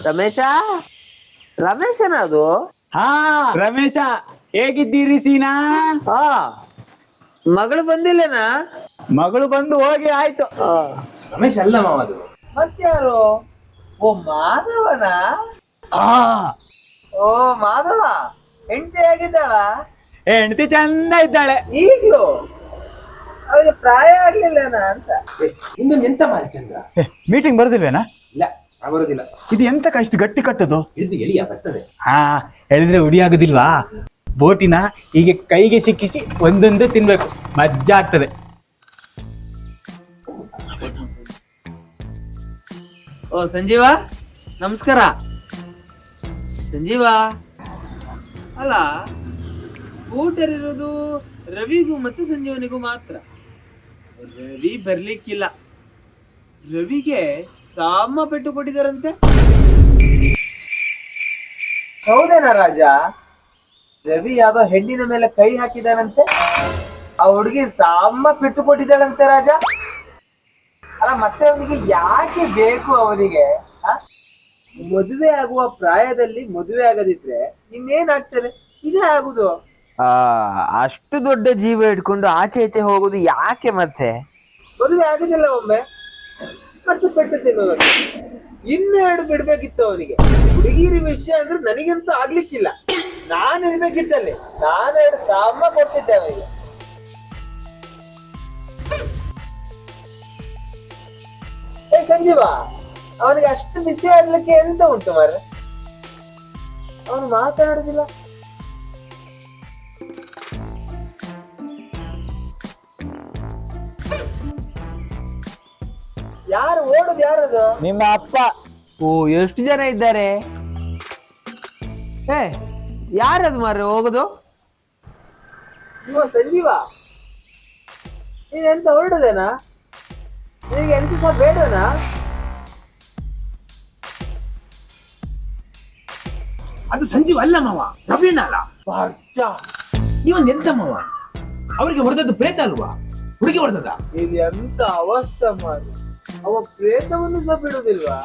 ರಮೇಶ, ರಮೇಶನ ಅದು? ಹಾ ರಮೇಶ, ಹೇಗಿದ್ದೀರಿ ಸೀನಾ? ಹಾ, ಮಗಳು ಬಂದಿಲ್ಲನಾ? ಮಗಳು ಬಂದು ಹೋಗಿ ಆಯ್ತು. ರಮೇಶ್ ಅಲ್ಲ ಮಾವ ಅದು. ಮತ್ಯಾರು? ಓ ಮಾಧವನ? ಆ ಓ ಮಾಧವ, ಹೆಂಡತಿ ಆಗಿದ್ದಾಳ? ಹೆಂಡತಿ ಚಂದ ಇದ್ದಾಳೆ. ಈಗ್ಲೂ ಅವಳಿಗೆ ಪ್ರಾಯ ಆಗ್ಲಿಲ್ಲನ ಅಂತ. ಇನ್ನೊಂದು ಎಂತ ಮಾರಿ ಚಂದ್ರ? ಮೀಟಿಂಗ್ ಬರುದಿಲ್ವೇನಾ? ಇಲ್ಲ ಬರೋದಿಲ್ಲ. ಇದು ಎಂತಕ್ಕ ಇಷ್ಟು ಗಟ್ಟಿ ಕಟ್ಟದು? ಹಿಡಿದು ಎಳಿಯ ಬರ್ತದೆ. ಹಾ, ಹೇಳಿದ್ರೆ ಉಡಿ ಆಗುದಿಲ್ವಾ? ಬೋಟಿನ ಹೀಗೆ ಕೈಗೆ ಸಿಕ್ಕಿಸಿ ಒಂದೊಂದೇ ತಿನ್ಬೇಕು, ಮಜ್ಜಾ ಆಗ್ತದೆ. ಓ ಸಂಜೀವ, ನಮಸ್ಕಾರ. ಸಂಜೀವ ಅಲ್ಲ, ಸ್ಕೂಟರ್ ಇರೋದು ರವಿಗೂ ಮತ್ತು ಸಂಜೀವನಿಗೂ ಮಾತ್ರ. ರವಿ ಬರ್ಲಿಕ್ಕಿಲ್ಲ. ರವಿಗೆ ಸಾಮ ಪೆಟ್ಟು ಕೊಟ್ಟಿದ್ದಾರಂತೆ. ಹೌದೇನಾ ರಾಜ? ರವಿ ಯಾವ್ದೋ ಹೆಣ್ಣಿನ ಮೇಲೆ ಕೈ ಹಾಕಿದಾನಂತೆ, ಆ ಹುಡುಗಿ ಸಾಮ ಪೆಟ್ಟು ಕೊಟ್ಟಿದ್ದಾಳಂತೆ ರಾಜ. ಅಲ್ಲ, ಮತ್ತೆ ಅವನಿಗೆ ಯಾಕೆ ಬೇಕು? ಅವನಿಗೆ ಮದುವೆ ಆಗುವ ಪ್ರಾಯದಲ್ಲಿ ಮದುವೆ ಆಗದಿದ್ರೆ ಇನ್ನೇನಾಗ್ತದೆ? ಇದೇ ಆಗುದು. ಅಷ್ಟು ದೊಡ್ಡ ಜೀವ ಇಟ್ಕೊಂಡು ಆಚೆ ಈಚೆ ಹೋಗುದು ಯಾಕೆ? ಮತ್ತೆ ಮದುವೆ ಆಗುದಿಲ್ಲ ಒಮ್ಮೆ, ಮತ್ತೆ ಪೆಟ್ಟು ತಿನ್ನೋದು. ಇನ್ನೆರಡು ಬಿಡ್ಬೇಕಿತ್ತು ಅವನಿಗೆ. ಹುಡುಗಿರಿ ವಿಷಯ ಅಂದ್ರೆ ನನಗಂತೂ ಆಗ್ಲಿಕ್ಕಿಲ್ಲ. ನಾನು ಇರ್ಬೇಕಿತ್ತಲ್ಲಿ, ನಾನೆರಡು ಸಾಮ ಕೊಟ್ಟಿದ್ದೆ ಅವನಿಗೆ. ಸಂಜೀವ, ಅವನಿಗೆ ಅಷ್ಟು ಬಿಸಿ ಆಡ್ಲಿಕ್ಕೆ ಎಂತ ಉಂಟು ಮಾರ್ರೆ? ಅವನು ಮಾತಾಡುದಿಲ್ಲ. ಯಾರು ಓಡುದು? ಯಾರದು? ನಿಮ್ಮ ಅಪ್ಪ. ಓ, ಎಷ್ಟು ಜನ ಇದ್ದಾರೆ? ಯಾರದು ಮಾರ್ರೆ ಹೋಗುದು? ಸಂಜೀವ, ನೀನ್ ಎಂತ ಹೊರಡದೇನಾ? ನಿನಗೆ ಎಂತ ಸಹ ಬೇಡನಾ? ಅದು ಸಂಜೀವ್ ಅಲ್ಲ ಮಾವ, ರವೀಣ ಅಲ್ಲ. ನೀವೊಂದು ಎಂತ ಮಾವ? ಅವರಿಗೆ ಹೊಡೆದದ್ದು ಪ್ರೇತ ಅಲ್ವಾ? ಹುಡುಗಿ ಹೊಡೆದದ? ಇಲ್ಲಿ ಎಂತ ಅವಸ್ಥೆ ಮಾರು. ಅವ ಪ್ರೇತವನ್ನು ಸಹ ಬಿಡುದಿಲ್ವಾ?